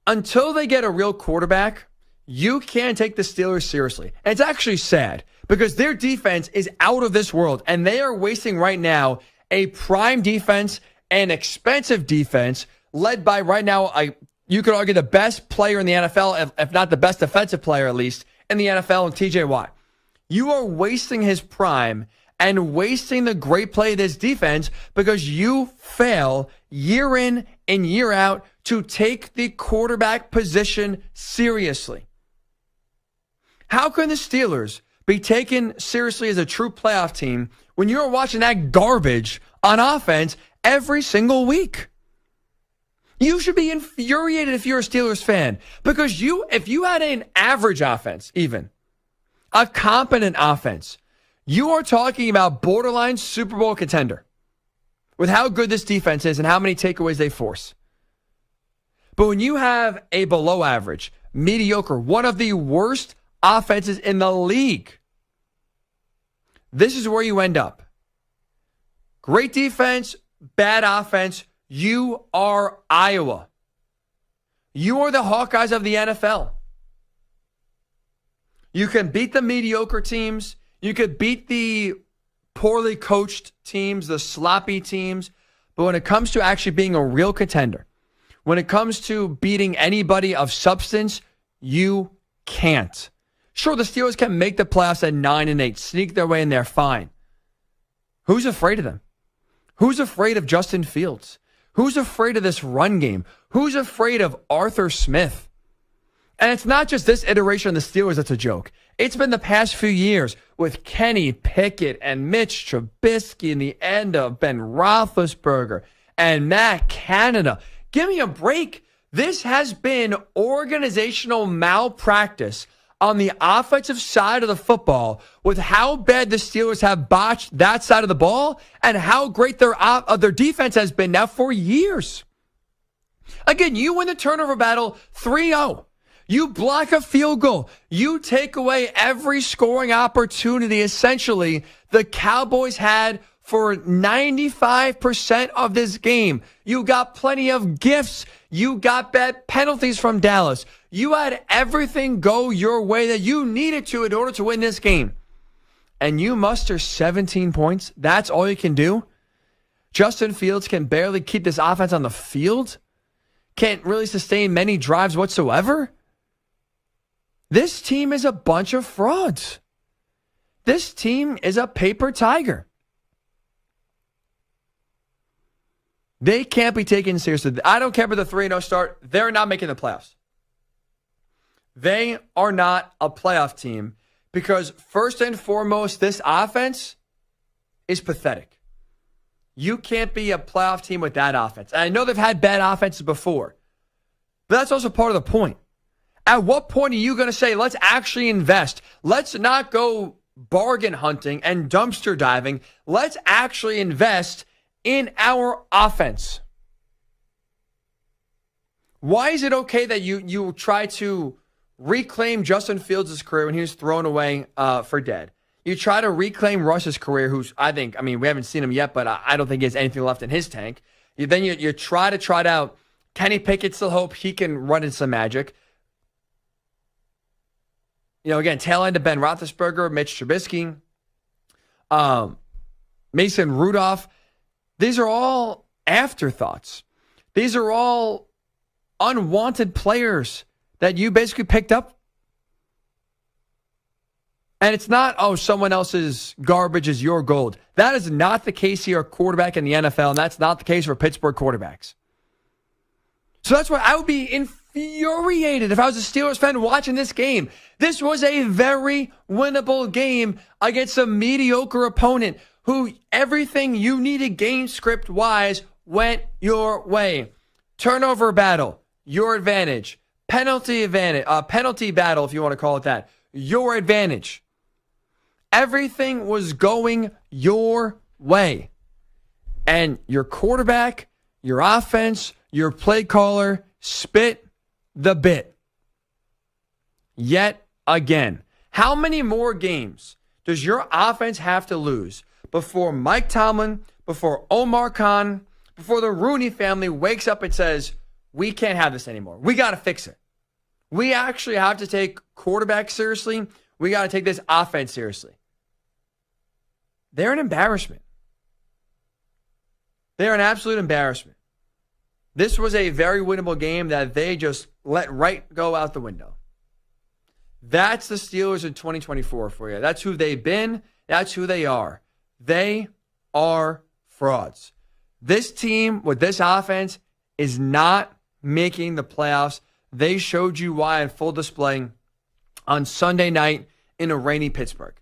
until they get a real quarterback, you can't take the Steelers seriously. And it's actually sad because their defense is out of this world, and they are wasting right now a prime defense, an expensive defense, led by right now, you could argue the best player in the NFL, if not the best defensive player at least, in the NFL, and TJ Watt. You are wasting his prime and wasting the great play of this defense because you fail year in and year out to take the quarterback position seriously. How can the Steelers be taken seriously as a true playoff team when you're watching that garbage on offense every single week? You should be infuriated if you're a Steelers fan because if you had an average offense, even a competent offense, you are talking about borderline Super Bowl contender with how good this defense is and how many takeaways they force. But when you have a below average, mediocre, one of the worst offenses in the league, this is where you end up. Great defense, bad offense. You are Iowa. You are the Hawkeyes of the NFL. You can beat the mediocre teams. You could beat the poorly coached teams, the sloppy teams. But when it comes to actually being a real contender, when it comes to beating anybody of substance, you can't. Sure, the Steelers can make the playoffs at 9-8, sneak their way in there, fine. Who's afraid of them? Who's afraid of Justin Fields? Who's afraid of this run game? Who's afraid of Arthur Smith? And it's not just this iteration of the Steelers that's a joke. It's been the past few years with Kenny Pickett and Mitch Trubisky and the end of Ben Roethlisberger and Matt Canada. Give me a break. This has been organizational malpractice on the offensive side of the football with how bad the Steelers have botched that side of the ball and how great their defense has been now for years. Again, you win the turnover battle 3-0. You block a field goal. You take away every scoring opportunity, essentially, the Cowboys had for 95% of this game. You got plenty of gifts. You got bad penalties from Dallas. You had everything go your way that you needed to in order to win this game. And you muster 17 points. That's all you can do. Justin Fields can barely keep this offense on the field. Can't really sustain many drives whatsoever. This team is a bunch of frauds. This team is a paper tiger. They can't be taken seriously. I don't care about the 3-0 start. They're not making the playoffs. They are not a playoff team because, first and foremost, this offense is pathetic. You can't be a playoff team with that offense. And I know they've had bad offenses before, but that's also part of the point. At what point are you going to say, let's actually invest? Let's not go bargain hunting and dumpster diving. Let's actually invest in our offense. Why is it okay that you try to reclaim Justin Fields' career when he was thrown away for dead? You try to reclaim Russ's career, we haven't seen him yet, but I don't think he has anything left in his tank. You try to trot out Kenny Pickett, still hope he can run in some magic. Again, tail end of Ben Roethlisberger, Mitch Trubisky, Mason Rudolph. These are all afterthoughts. These are all unwanted players that you basically picked up. And it's not, someone else's garbage is your gold. That is not the case here, quarterback in the NFL, and that's not the case for Pittsburgh quarterbacks. So that's why I would be infuriated if I was a Steelers fan watching this game. This was a very winnable game against a mediocre opponent who everything you needed game script wise went your way. Turnover battle, your advantage. Penalty battle, if you want to call it that, your advantage. Everything was going your way. And your quarterback, your offense, your play caller spit the bit. Yet again. How many more games does your offense have to lose before Mike Tomlin, before Omar Khan, before the Rooney family wakes up and says, we can't have this anymore. We got to fix it. We actually have to take quarterback seriously. We got to take this offense seriously. They're an embarrassment. They're an absolute embarrassment. This was a very winnable game that they just let right go out the window. That's the Steelers in 2024 for you. That's who they've been. That's who they are. They are frauds. This team with this offense is not making the playoffs. They showed you why in full display on Sunday night in a rainy Pittsburgh.